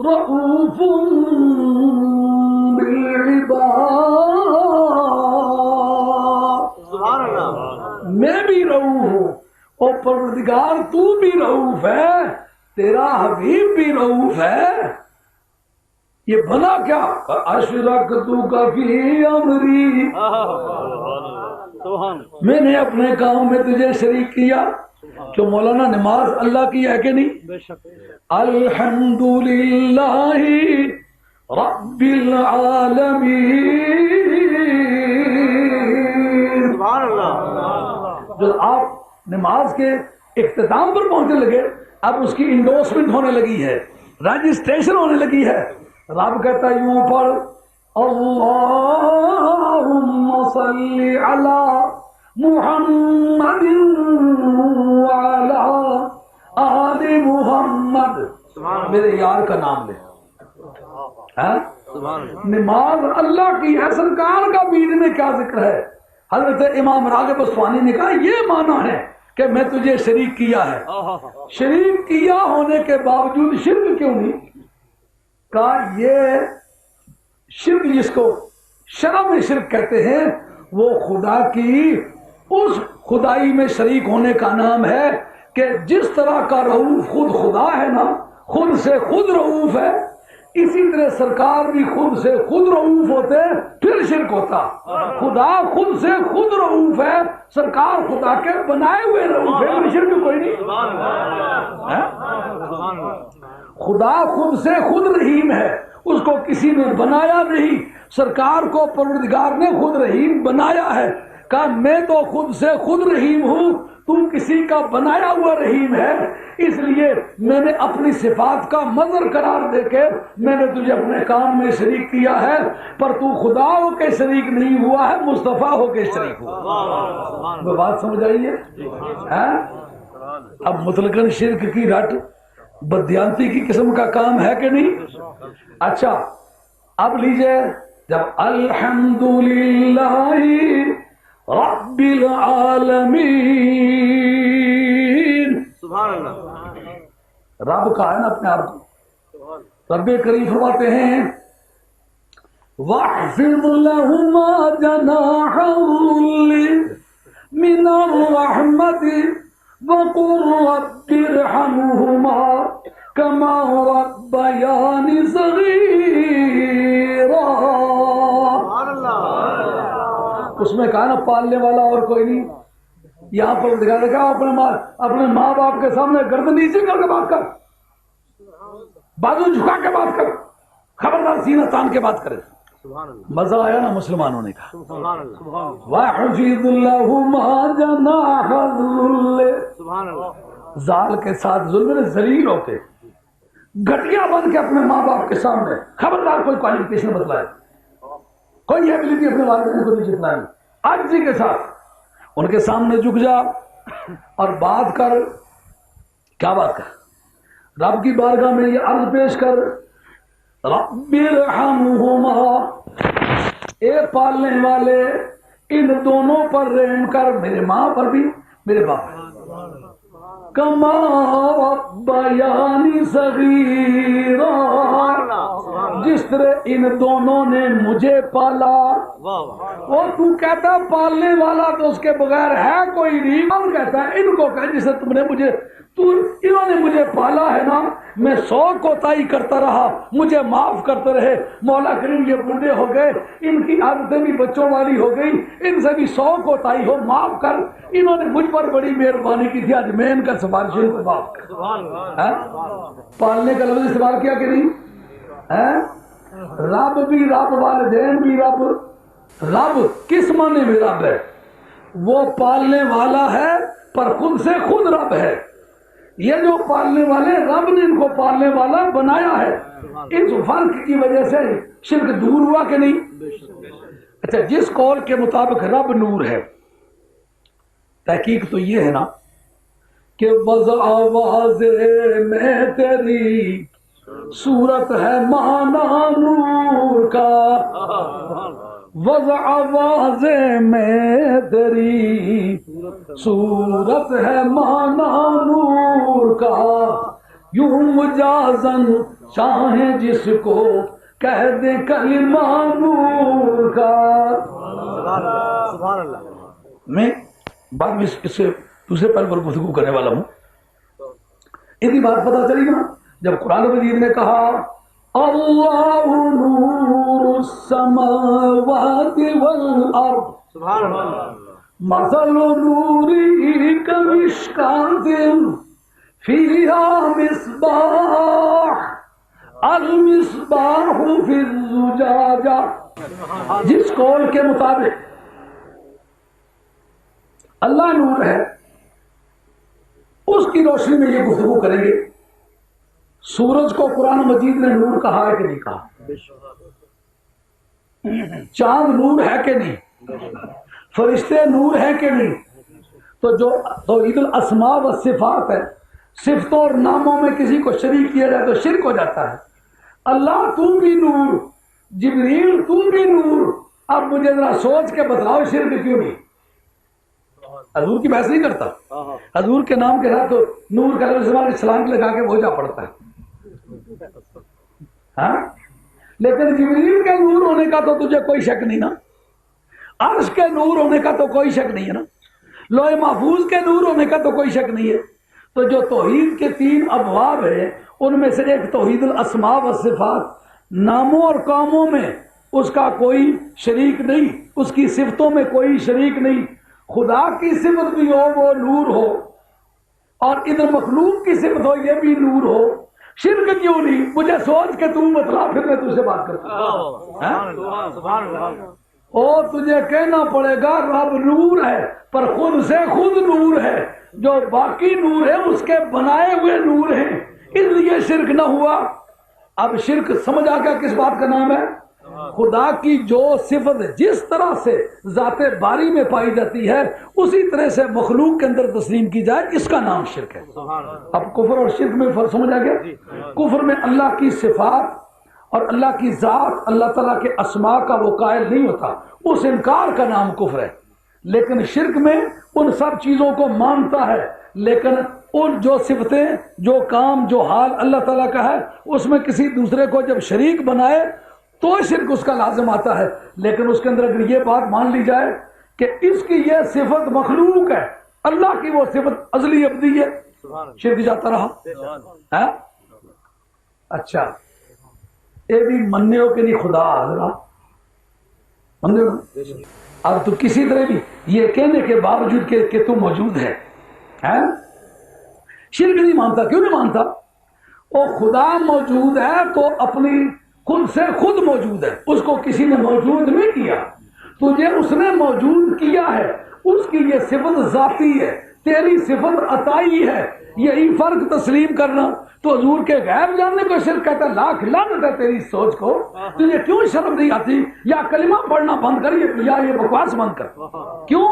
رؤوف بالعباد. میں بھی رؤوف ہوں اور پروردگار تو بھی رؤوف ہے، تیرا حبیب بھی رؤوف ہے. یہ بنا کیا؟ اشرکتک فی امری، میں نے اپنے کام میں تجھے شریک کیا. جو مولانا نماز اللہ کی ہے کہ نہیں؟ الحمدللہ رب العالمین. جو آپ نماز کے اختتام پر پہنچنے لگے، اب اس کی انڈورسمنٹ ہونے لگی ہے، رجسٹریشن ہونے لگی ہے. رب کہتا ہے یوں پڑھ اللہم صلی علی محمد وعلی آل محمد. میرے یار کا نام لے. نماز اللہ کی ہے، سرکار کا بیچ میں کیا ذکر ہے؟ حضرت امام راغب اصفہانی نے کہا یہ معنی ہے کہ میں تجھے شریک کیا ہے. شریک کیا ہونے کے باوجود شرک کیوں نہیں کہا؟ یہ شرک جس کو شرع میں شرک کہتے ہیں وہ خدا کی اس خدائی میں شریک ہونے کا نام ہے کہ جس طرح کا رؤوف خود خدا ہے نا، خود سے خود رؤوف ہے، اسی طرح سرکار بھی خود سے خود رؤوف ہوتے پھر شرک ہوتا. خدا خود سے خود رؤوف ہے، سرکار خدا کے بنائے ہوئے رؤوف ہے، شرک کوئی نہیں. خدا خود سے خود رحیم ہے، اس کو کسی نے بنایا نہیں. سرکار کو پروردگار نے خود رحیم بنایا ہے. کہا میں تو خود سے خود رحیم ہوں، تو کسی کا بنایا ہوا رحیم ہے، اس لیے میں نے اپنی صفات کا مظہر قرار دے کے میں نے تجھے اپنے کام میں شریک کیا ہے، پر تو خدا ہو کے شریک نہیں ہوا ہے، مصطفیٰ ہو کے شریک ہوا. وہ بات سمجھ آئیے؟ اب مطلقاً شرک کی رٹ بدیانتی کی قسم کا کام ہے کہ نہیں؟ اچھا اب لیجئے، جب الحمدللہ رب العالمین، سبحان اللہ، رب کہا ہے نا اپنے آپ کو. رب کریم فرماتے ہیں وَاحْفِظْ لَهُمَا جَنَاحَ الذُّلِّ مِنَ الرَّحْمَةِ وَقُلْ رَبِّ ارْحَمْهُمَا كَمَا رَبَّيَانِي صَغِيرًا. اس میں کہا نا پالنے والا اور کوئی نہیں. یہاں پر دکھا رکھا اپنے ماں باپ کے سامنے گردن نیچے کر کے بات کر، بازو جھکا کے بات کر، خبردار سینہ تان کے بات کرے. مزہ آیا نا مسلمانوں نے کہا وَاحْفِظْ لَهُمَا جَنَاحَ الذُّلِّ. ذال کے ساتھ ظلم ذلیل ہوتے گھٹیا بن کے اپنے ماں باپ کے سامنے، خبردار کوئی کوالیفیکیشن بتلائے، کوئی ایبلٹی اپنے والدین کو نہیں جتلائے، عاجزی کے ساتھ ان کے سامنے جھک جا اور بات کر. کیا بات کر؟ رب کی بارگاہ میں یہ عرض پیش کر رب ارحمہما، اے پالنے والے ان دونوں پر رحم کر، میرے ماں پر بھی میرے باپ پر. کما ربیانی صغیرا، جس طرح ان دونوں نے مجھے پالا۔ وہ تو کہتا پالنے والا تو اس کے بغیر ہے کوئی نہیں، کون کہتا ہے ان کو کہ جسے تم نے مجھے انہوں نے مجھے پالا ہے نا، میں 100 کوتاہی کرتا رہا، مجھے معاف کرتے رہے۔ مولا کریم یہ بوڑھے ہو گئے، ان کی عادتیں بھی بچوں والی ہو گئی، ان سے بھی 100 کوتاہی ہو، معاف کر۔ انہوں نے مجھ پر بڑی مہربانی کی تھی، آج میں ان کا سفارش کو معاف کر۔ پالنے کا لفظ استعمال کیا کہ نہیں؟ رب بھی رب، والدین بھی رب۔ رب کس معنی میں رب ہے؟ وہ پالنے والا ہے پر خود سے خود رب ہے۔ یہ جو پالنے والے، رب نے ان کو پالنے والا بنایا ہے۔ اس فرق کی وجہ سے شرک دور ہوا کہ نہیں؟ اچھا، جس قول کے مطابق رب نور ہے، تحقیق تو یہ ہے نا کہ وضع واضح میں تیری صورت ہے معنی نور کا، وضع واضح میں تیری صورت ہے معنی نور کا، یوں مجازن چاہیں جس کو کہہ دے کلمہ نور کا۔ سبحان اللہ۔ میں بعد میں اس سے دوسرے پہلو پر گفتگو کرنے والا ہوں۔ ان کی بات پتہ چلی نا جب قرآن مجید نے کہا اللہ نور السماوات والارض، سبحان اللہ، مثل نوره كمشكاة فيها مصباح، المصباح في الزجاجة۔ جس قول کے مطابق اللہ نور ہے، اس کی روشنی میں یہ گفتگو کریں گے۔ سورج کو قرآن مجید نے نور کہا ہے کہ نہیں کہا؟ چاند نور ہے کہ نہیں؟ فرشتے نور ہے کہ نہیں؟ تو جو توحید الاسماء والصفات ہے، صفتوں اور ناموں میں کسی کو شریک کیا جائے تو شرک ہو جاتا ہے۔ اللہ تو بھی نور، جبریل تو بھی نور، اب مجھے ذرا سوچ کے بتلاؤ شرک کیوں نہیں؟ حضور کی بحث نہیں کرتا، حضور کے نام کے ساتھ تو نور کا لفظ اسلام لگا کے بھوجا پڑتا ہے، ہاں؟ لیکن جبریل کے نور ہونے کا تو تجھے کوئی شک نہیں نا، عرش کے نور ہونے کا تو کوئی شک نہیں ہے نا، لوح محفوظ کے نور ہونے کا تو کوئی شک نہیں ہے۔ تو جو توحید کے 3 ابواب ہیں ان میں سے ایک توحید الاسماء والصفات، ناموں اور کاموں میں اس کا کوئی شریک نہیں، اس کی صفتوں میں کوئی شریک نہیں۔ خدا کی صفت بھی ہو وہ نور ہو، اور ادھر مخلوق کی صفت ہو یہ بھی نور ہو، شرک کیوں نہیں؟ مجھے سوچ کے تو بتلا، پھر میں تجھ سے بات کرتا ہوں۔ اور تجھے کہنا پڑے گا رب نور ہے پر خود سے خود نور ہے، جو باقی نور ہے اس کے بنائے ہوئے نور ہیں، اس لیے شرک نہ ہوا۔ اب شرک سمجھ آ گیا کس بات کا نام ہے؟ خدا کی جو صفت جس طرح سے ذات باری میں پائی جاتی ہے اسی طرح سے مخلوق کے اندر تسلیم کی جائے، اس کا نام شرک ہے۔ اب کفر اور شرک میں فرق سمجھ آ گیا؟ کفر میں اللہ کی صفات اور اللہ کی ذات، اللہ تعالیٰ کے اسماء کا وہ قائل نہیں ہوتا، اس انکار کا نام کفر ہے۔ لیکن شرک میں ان سب چیزوں کو مانتا ہے، لیکن ان جو صفتیں، جو کام، جو حال اللہ تعالیٰ کا ہے اس میں کسی دوسرے کو جب شریک بنائے تو شرک اس کا لازم آتا ہے۔ لیکن اس کے اندر اگر یہ بات مان لی جائے کہ اس کی یہ صفت مخلوق ہے، اللہ کی وہ صفت ازلی ابدی ہے، شرک جاتا رہا۔ اچھا، یہ بھی مننے ہو کہ نہیں خدا حضرات؟ مننے ہو؟ اب تو کسی طرح بھی یہ کہنے کے باوجود کہ تو موجود ہے، شرک نہیں مانتا۔ کیوں نہیں مانتا؟ وہ خدا موجود ہے تو اپنی خود سے خود موجود ہے، اس کو کسی نے موجود نہیں کیا، تجھے اس نے موجود کیا ہے، اس کی یہ صفت ذاتی ہے، تیری صفت عطائی ہے، یہی فرق تسلیم کرنا۔ تو حضور کے غیب جاننے کو شرک کہتا ہے، لاکھ لعنت ہے تیری سوچ کو، تجھے کیوں شرم نہیں آتی؟ یا کلمہ پڑھنا بند کر یا یہ بکواس بند کر۔ کیوں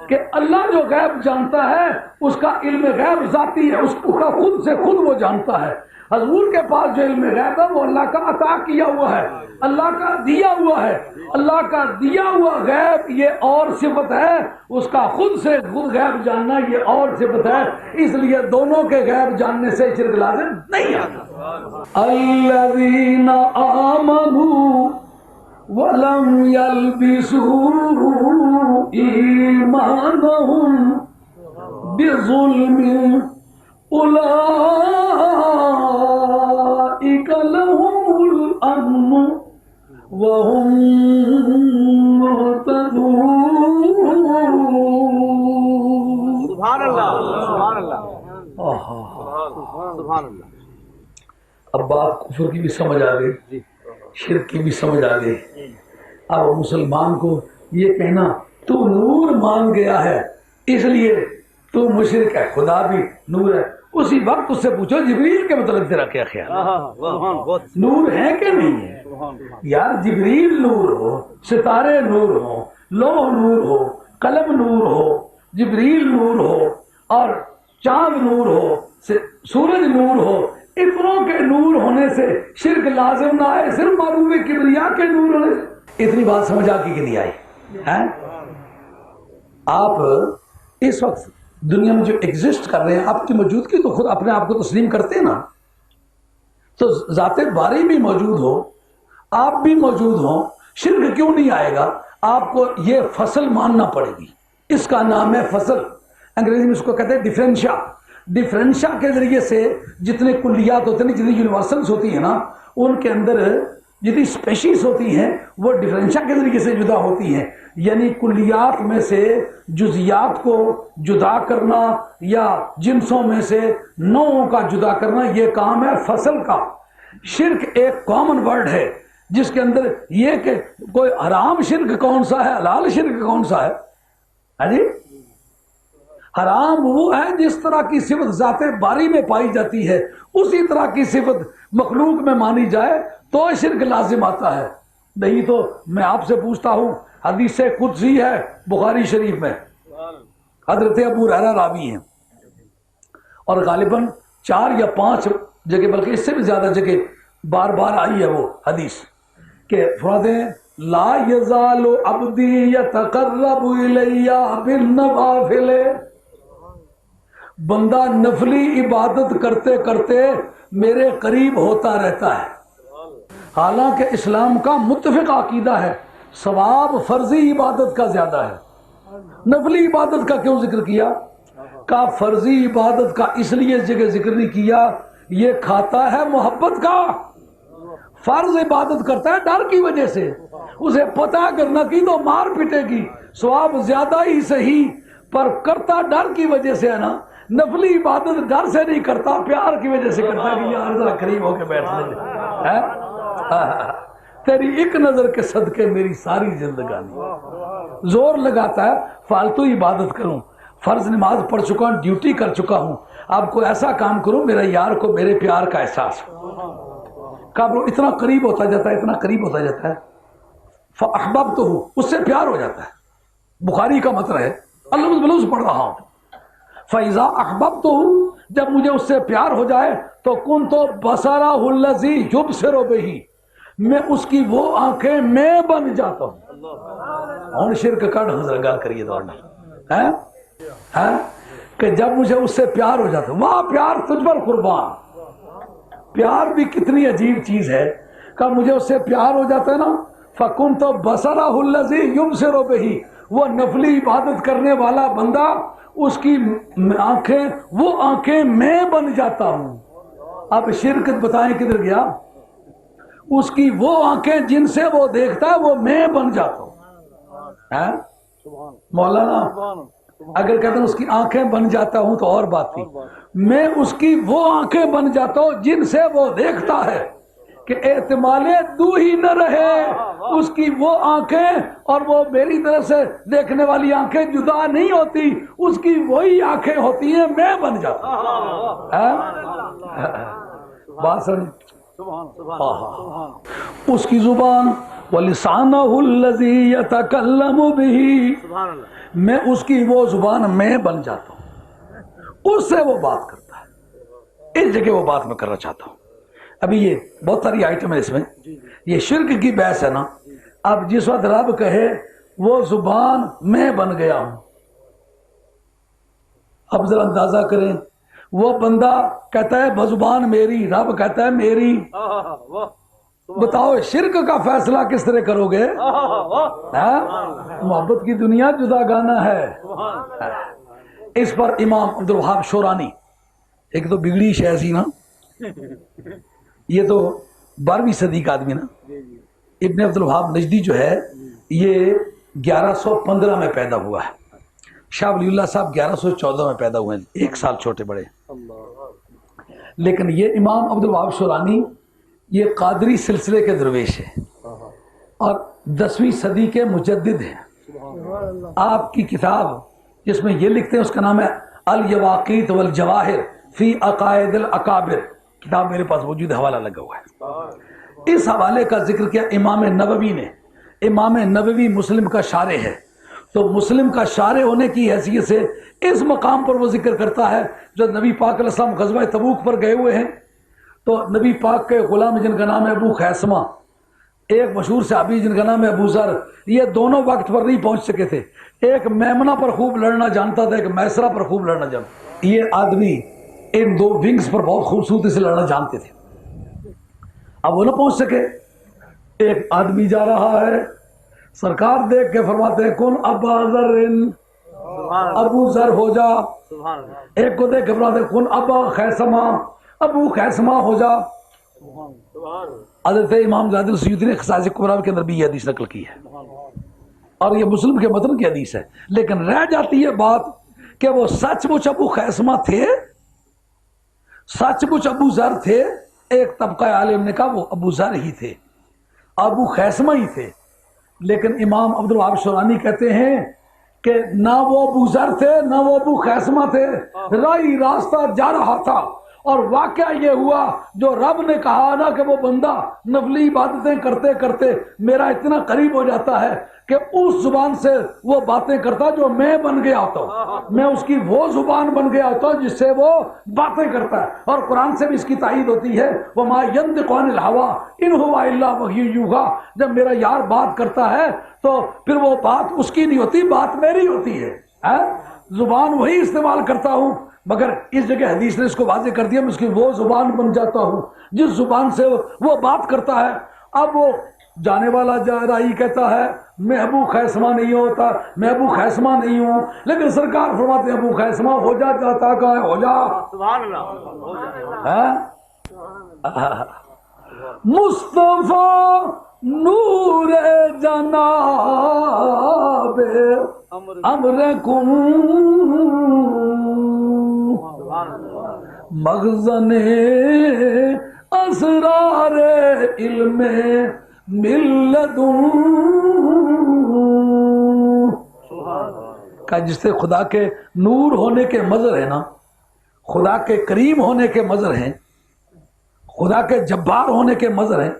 کہ اللہ جو غیب جانتا ہے اس کا علم غیب ذاتی ہے، اس کا خود سے خود وہ جانتا ہے۔ حضور کے پاس جو علم غیب ہے وہ اللہ کا عطا کیا ہوا ہے، اللہ کا دیا ہوا ہے۔ اللہ کا دیا ہوا غیب یہ اور صفت ہے، اس کا خود سے خود غیب جاننا یہ اور صفت ہے، اس لیے دونوں کے غیب جاننے سے شرک لازم نہیں آتا۔ الذین آمنوا ولم يلبسوا ایمانهم بظلم اولئک لهم الامن وهم مهتدون۔
سبحان اللہ، سبحان اللہ، سبحان اللہ۔
اب بات کفر کی بھی سمجھ آ گئی، شرک کی بھی سمجھ آ گئی۔ اب مسلمان کو یہ کہنا تو نور مان گیا ہے اس لیے تو مشرک ہے، خدا بھی نور ہے، اسی وقت اس سے پوچھو جبریل کے مطلب تیرا کیا خیال ہے؟ نور ہے کہ نہیں ہے؟ یار جبریل نور ہو، ستارے نور ہو، لوح نور ہو، قلم نور ہو، جبریل نور ہو اور چاند نور ہو، سورج نور ہو، اتنوں کے نور ہونے سے شرک لازم نہ آئے، صرف معروف کبریا کے نور ہونے سے۔ اتنی بات سمجھ آ کی نہیں آئی ہے؟ آپ اس وقت دنیا میں جو ایگزسٹ کر رہے ہیں آپ کی موجودگی تو خود اپنے آپ کو تسلیم کرتے ہیں نا، تو ذات باری بھی موجود ہو، آپ بھی موجود ہوں، شرک کیوں نہیں آئے گا؟ آپ کو یہ فصل ماننا پڑے گی، اس کا نام ہے فصل، انگریزی میں اس کو کہتے ہیں ڈیفرنشا۔ ڈیفرنشا کے ذریعے سے جتنے کلیات ہوتے ہیں، جتنی یونیورسلز ہوتی ہیں نا، ان کے اندر جتنی اسپیشیز ہوتی ہیں وہ ڈیفرنشا کے ذریعے سے جدا ہوتی ہیں، یعنی کلیات میں سے جزیات کو جدا کرنا یا جنسوں میں سے نوعوں کا جدا کرنا، یہ کام ہے فصل کا۔ شرک ایک کامن ورڈ ہے جس کے اندر یہ کہ کوئی حرام شرک کون سا ہے، حلال شرک کون سا ہے؟ جی حرام وہ ہے جس طرح کی صفت ذات باری میں پائی جاتی ہے اسی طرح کی صفت مخلوق میں مانی جائے تو شرک لازم آتا ہے، نہیں تو میں آپ سے پوچھتا ہوں، حدیث قدسی ہے بخاری شریف میں، حضرت ابو ہریرہ راوی ہیں اور غالباً 4 یا 5 جگہ بلکہ اس سے بھی زیادہ جگہ بار بار آئی ہے وہ حدیث کہ فرماتے ہیں لا یزال عبدی یتقرب الی بالنوافل، بندہ نفلی عبادت کرتے کرتے میرے قریب ہوتا رہتا ہے۔ حالانکہ اسلام کا متفق عقیدہ ہے ثواب فرضی عبادت کا زیادہ ہے، نفلی عبادت کا کیوں ذکر کیا؟ کا فرضی عبادت کا اس لیے جگہ ذکر نہیں کیا، یہ کھاتا ہے محبت کا، فرض عبادت کرتا ہے ڈر کی وجہ سے، اسے پتہ کرنا کی تو مار پٹے گی، ثواب زیادہ ہی صحیح پر کرتا ڈر کی وجہ سے ہے نا۔ نفلی عبادت ڈر سے نہیں کرتا، پیار کی وجہ سے کرتا کہ یار ذرا قریب ہو کے بیٹھ لے، تیری ایک نظر کے صدقے میری ساری زندگانی، زور لگاتا ہے فالتو عبادت کروں، فرض نماز پڑھ چکا ہوں، ڈیوٹی کر چکا ہوں، اب کوئی ایسا کام کروں میرا یار کو میرے پیار کا احساس ہو، کب اتنا قریب ہوتا جاتا ہے، اتنا قریب ہوتا جاتا ہے، فاحببتہ، اس سے پیار ہو جاتا ہے۔ بخاری کا مطلب ہے اللہ بلوز پڑھ رہا ہوں، فَإِذَا أَحْبَبْتُهُ، جب مجھے اس سے پیار ہو جائے تو كُنْتُ بَصَرَهُ الَّذِي يُبْصِرُ بِهِ، میں اس کی وہ آنکھیں میں بن جاتا ہوں۔ اور شرک کا نظر گال کریے دوڑنا کہ جب مجھے اس سے پیار ہو جاتا ہے، وہاں پیار تجھ پر قربان، پیار بھی کتنی عجیب چیز ہے کہ مجھے اس سے پیار ہو جاتا ہے نا، فَكُنْتُ بَصَرَهُ الَّذِي يُبْصِرُ بِهِ، وہ نفلی عبادت کرنے والا بندہ اس کی آنکھیں، وہ آنکھیں میں بن جاتا ہوں۔ اب شرکت بتائیں کدھر گیا؟ اس کی وہ آنکھیں جن سے وہ دیکھتا ہے وہ میں بن جاتا ہوں۔ مولانا اگر کہتے ہیں اس کی آنکھیں بن جاتا ہوں تو اور بات تھی، میں اس کی وہ آنکھیں بن جاتا ہوں جن سے وہ دیکھتا ہے کہ احتمال دو ہی نہ رہے، اس کی وہ آنکھیں اور وہ میری طرف سے دیکھنے والی آنکھیں جدا نہیں ہوتی، اس کی وہی آنکھیں ہوتی ہیں، میں بن جاتا ہوں۔ بات سمجھ؟ اس کی زبان وَلِسَانَهُ الَّذِي يَتَكَلَّمُ بِهِ، میں اس کی وہ زبان میں بن جاتا ہوں، اس سے وہ بات کرتا ہے۔ اس جگہ وہ بات میں کرنا چاہتا ہوں، ابھی یہ بہت ساری آئٹم ہے اس میں. یہ شرک کی بحث ہے نا. اب جس وقت رب کہے وہ زبان میں بن گیا ہوں، اب ذرا اندازہ کریں، وہ بندہ کہتا ہے بزبان میری، رب کہتا ہے میری. بتاؤ شرک کا فیصلہ کس طرح کرو گے؟ محبت کی دنیا جدا گانا ہے. اس پر امام عبد الوہاب شورانی، ایک تو بگڑی شے سی نا، یہ تو 12ویں صدی کا آدمی نا. ابن عبد الوہاب نجدی جو ہے یہ 1115 میں پیدا ہوا ہے. شاہ ولی اللہ صاحب 1114 میں پیدا ہوئے ہیں، ایک سال چھوٹے بڑے. لیکن یہ امام عبد الوہاب شورانی یہ قادری سلسلے کے درویش ہے اور 10ویں صدی کے مجدد ہیں. آپ کی کتاب جس میں یہ لکھتے ہیں اس کا نام ہے الیواقیت والجواہر فی عقائد الاکابر. کتاب میرے پاس موجود ہے، حوالہ لگا ہوا ہے. اس حوالے کا ذکر کیا امام نووی نے. امام نووی مسلم کا شارح ہے، تو مسلم کا شارح ہونے کی حیثیت سے اس مقام پر وہ ذکر کرتا ہے جو نبی پاک علیہ السلام غزوہ تبوک پر گئے ہوئے ہیں. تو نبی پاک کے غلام جن کا نام ہے ابو خیسمہ، ایک مشہور صحابی جن کا نام ہے ابو ذر، یہ دونوں وقت پر نہیں پہنچ سکے تھے. ایک میمنہ پر خوب لڑنا جانتا تھا، ایک میسرہ پر خوب لڑنا جانتا. یہ آدمی ان دو ونگز پر بہت خوبصورتی سے لڑنا جانتے تھے. اب وہ نہ پہنچ سکے. ایک آدمی جا رہا ہے، سرکار دیکھ کے فرماتے ہیں کن ابا ذر، ابو ذر ہو جا. ایک کو دیکھ کے فرماتے ہیں کن ابا خیسمہ، ابو خیسمہ ہو جا. حضرت امام زاہد السیوطی نے خصائص کبریٰ کے اندر بھی یہ حدیث نقل کی ہے اور یہ مسلم کے متن کی حدیث ہے. لیکن رہ جاتی ہے بات کہ وہ سچ مچ ابو خیسمہ تھے، سچ مچ ابو ذر تھے. ایک طبقہ عالم نے کہا وہ ابو ذر ہی تھے، ابو خیسمہ ہی تھے. لیکن امام عبد الوہاب شورانی کہتے ہیں کہ نہ وہ ابو ذر تھے نہ وہ ابو خیسمہ تھے، راہی راستہ جا رہا تھا. اور واقعہ یہ ہوا جو رب نے کہا نا کہ وہ بندہ نفلی عبادتیں کرتے کرتے میرا اتنا قریب ہو جاتا ہے کہ اس زبان سے وہ باتیں کرتا جو میں بن گیا ہوتا ہوں، میں اس کی وہ زبان بن گیا ہوتا ہوں جس سے وہ باتیں کرتا ہے. اور قرآن سے بھی اس کی تائید ہوتی ہے وَمَا يَنطِقُ عَنِ الْهَوَىٰ إِنْ هُوَ إِلَّا وَحْيٌ يُوحَىٰ. جب میرا یار بات کرتا ہے تو پھر وہ بات اس کی نہیں ہوتی، بات میری ہوتی ہے. زبان وہی استعمال کرتا ہوں، مگر اس جگہ حدیث نے اس کو واضح کر دیا میں اس کی وہ زبان بن جاتا ہوں جس زبان سے وہ بات کرتا ہے. اب وہ جانے والا جا راہی کہتا ہے میں ابو خیسمہ نہیں ہوتا، میں ابو خیسمہ نہیں ہوں. لیکن سرکار فرماتے ہیں ابو خیسمہ ہو جا، جاتا کہاں ہے، ہو جا.
سبحان اللہ.
مصطفیٰ نور جناب امر کن مخزن اسرار علم ملدن. کہ جس سے خدا کے نور ہونے کے مظہر ہے نا، خدا کے کریم ہونے کے مظہر ہیں، خدا کے جبار ہونے کے مظہر ہیں.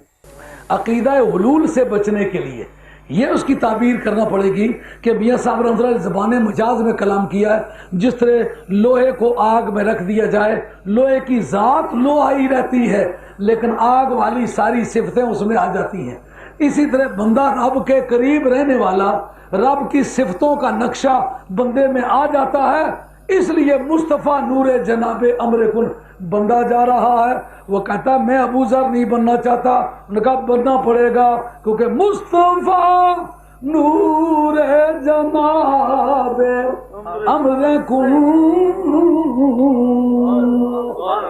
عقیدہ حلول سے بچنے کے لیے یہ اس کی تعبیر کرنا پڑے گی کہ میاں صاحب رحمۃ اللہ نے زبان مجاز میں کلام کیا ہے. جس طرح لوہے کو آگ میں رکھ دیا جائے، لوہے کی ذات لوہا ہی رہتی ہے لیکن آگ والی ساری صفتیں اس میں آ جاتی ہیں. اسی طرح بندہ رب کے قریب رہنے والا، رب کی صفتوں کا نقشہ بندے میں آ جاتا ہے. اس لیے مصطفیٰ نور جناب امر کن، بندہ جا رہا ہے وہ کہتا میں ابو ذر نہیں بننا چاہتا، انہوں نے کہا بننا پڑے گا کیونکہ مصطفیٰ نور جناب امر کن.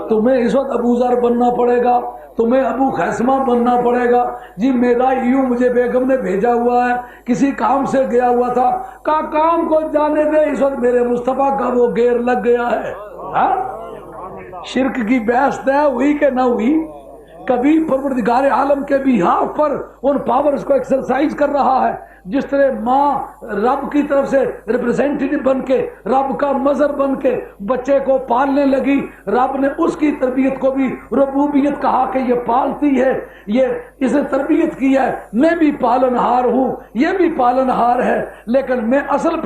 تمہیں اس وقت ابو ذر بننا پڑے گا، تمہیں ابو خیسمہ بننا پڑے گا. جی میرا یوں مجھے بیگم نے بھیجا ہوا ہے، کسی کام سے گیا ہوا تھا، کہا کام کو جانے دے، اس وقت میرے مصطفیٰ کا وہ گیر لگ گیا ہے. شرک کی بحث طے ہوئی کہ نہ ہوئی؟ کبھی پروردگار عالم کے بیہاف پر ان پاورز کو ایکسرسائز کر رہا ہے. جس طرح ماں رب کی طرف سے ریپرزینٹیو بن کے، رب کا مظہر بن کے بچے کو پالنے لگی، رب نے اس کی تربیت کو بھی ربوبیت کہا کہ یہ پالتی ہے، یہ اسے تربیت کی ہے. میں بھی پالن ہار ہوں، یہ بھی پالن ہار ہے، لیکن میں اصل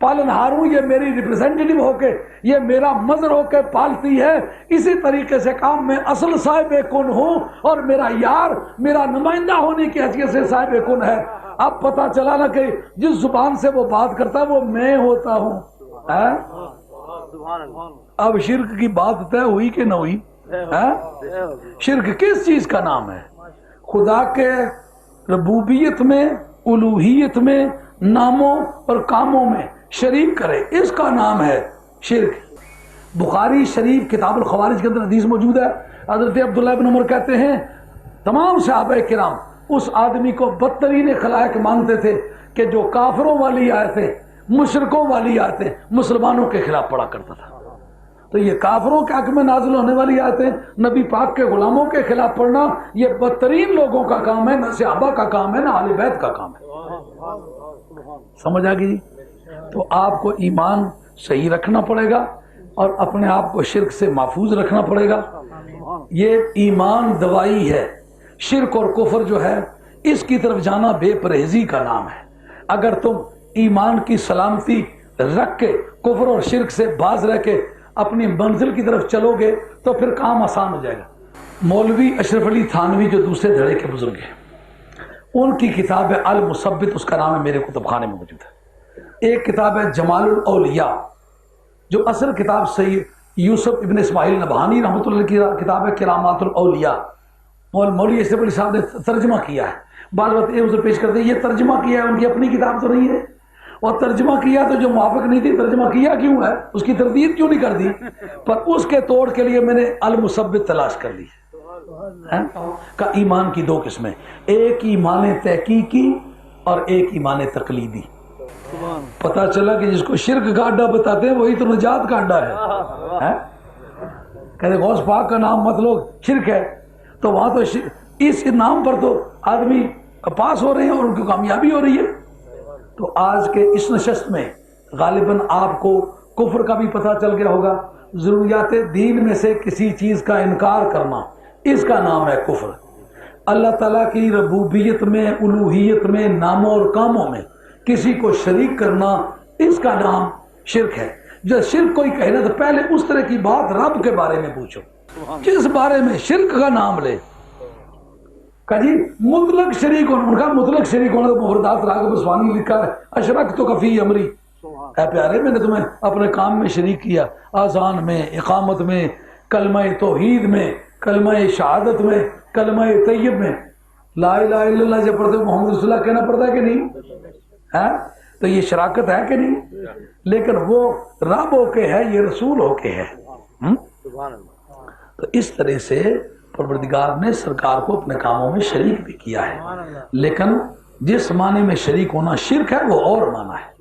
پالنہار ہوں، یہ میری ریپریزنٹیٹیو ہو کے، یہ میرا مظہر ہو کے پالتی ہے، اسی طریقے سے کام میں اصل صاحب کن ہوں اور میرا یار میرا نمائندہ ہونے کی حیثیت سے صاحب کن ہے۔ اب پتہ چلا نا کہ جس زبان سے وہ بات کرتا ہے وہ میں ہوتا ہوں۔ اب شرک کی بات طے ہوئی کہ نہ ہوئی؟ شرک کس چیز کا نام ہے؟ خدا کے ربوبیت میں، الوہیت میں، ناموں اور کاموں میں شریک کرے، اس کا نام ہے شرک۔ بخاری شریف کتاب الخوارج کے اندر حدیث موجود ہے، حضرت عبداللہ بن عمر کہتے ہیں تمام صحابہ کرام اس آدمی کو بدترین خلائق مانتے تھے کہ جو کافروں والی آیتیں، مشرکوں والی آیتیں مسلمانوں کے خلاف پڑھا کرتا تھا۔ تو یہ کافروں کے حق میں نازل ہونے والی آیتیں نبی پاک کے غلاموں کے خلاف پڑھنا، یہ بدترین لوگوں کا کام ہے، نہ صحابہ کا کام ہے، نہ اہل بیت کا کام ہے۔ سمجھ آ گئی جی؟ تو آپ کو ایمان صحیح رکھنا پڑے گا اور اپنے آپ کو شرک سے محفوظ رکھنا پڑے گا۔ یہ ایمان دوائی ہے۔ شرک اور کفر جو ہے اس کی طرف جانا بے پرہیزی کا نام ہے۔ اگر تم ایمان کی سلامتی رکھ کے کفر اور شرک سے باز رہ کے اپنی منزل کی طرف چلو گے تو پھر کام آسان ہو جائے گا۔ مولوی اشرف علی تھانوی جو دوسرے دھڑے کے بزرگ ہیں، ان کی کتاب ہے المثبت، اس کا نام ہے، میرے کتب خانے میں موجود ہے۔ ایک کتاب ہے جمال الاولیاء، جو اصل کتاب سید یوسف ابن اسماعیل نبہانی رحمۃ اللہ کی کتاب ہے کرامات الاولیاء، مولوی اشرف علی صاحب نے ترجمہ کیا ہے۔ بعض بات یہ پیش کرتے ہیں یہ ترجمہ کیا ہے، ان کی اپنی کتاب تو نہیں ہے، اور ترجمہ کیا تو جو موافق نہیں تھی ترجمہ کیا کیوں ہے، اس کی تردید کیوں نہیں کر دی؟ پر اس کے توڑ کے لیے میں نے المثبت تلاش کر لی کا ایمان کی دو قسمیں، ایک ایمان تحقیقی اور ایک ایمان تقلیدی۔ پتہ چلا کہ جس کو شرک کا اڈا بتاتے ہیں وہی تو نجات کا اڈا ہے۔ کہتے غوث پاک کا نام مت لو، شرک ہے، تو وہاں تو اس نام پر تو آدمی پاس ہو رہے ہیں اور ان کی کامیابی ہو رہی ہے۔ تو آج کے اس نشست میں غالباً آپ کو کفر کا بھی پتہ چل گیا ہوگا۔ ضروریات دین میں سے کسی چیز کا انکار کرنا، اس کا نام ہے کفر۔ اللہ تعالیٰ کی ربوبیت میں، الوہیت میں، ناموں اور کاموں میں کسی کو شریک کرنا، اس کا نام شرک ہے۔ جب شرک کوئی کہے نا تو پہلے اس طرح کی بات رب کے بارے میں پوچھو جس بارے میں شرک کا نام لے۔ کہ جی مطلق شریک ہونا، ان کا مطلق شریک ہونا تو مفردات راغب اسوانی لکھا ہے اشرک تو کفی امری، اے پیارے میں نے تمہیں اپنے کام میں شریک کیا، آذان میں، اقامت میں، کلمہ توحید میں، کلمہ شہادت میں، کلمہ طیب میں، لا الہ الا اللہ جب پڑھتے محمد رسول اللہ کہنا پڑتا ہے کہ نہیں ہے؟ تو یہ شراکت ہے کہ نہیں؟ لیکن وہ رب ہو کے ہے، یہ رسول ہو کے ہے۔ تو اس طرح سے پروردگار نے سرکار کو اپنے کاموں میں شریک بھی کیا ہے، لیکن جس معنی میں شریک ہونا شرک ہے وہ اور معنی ہے۔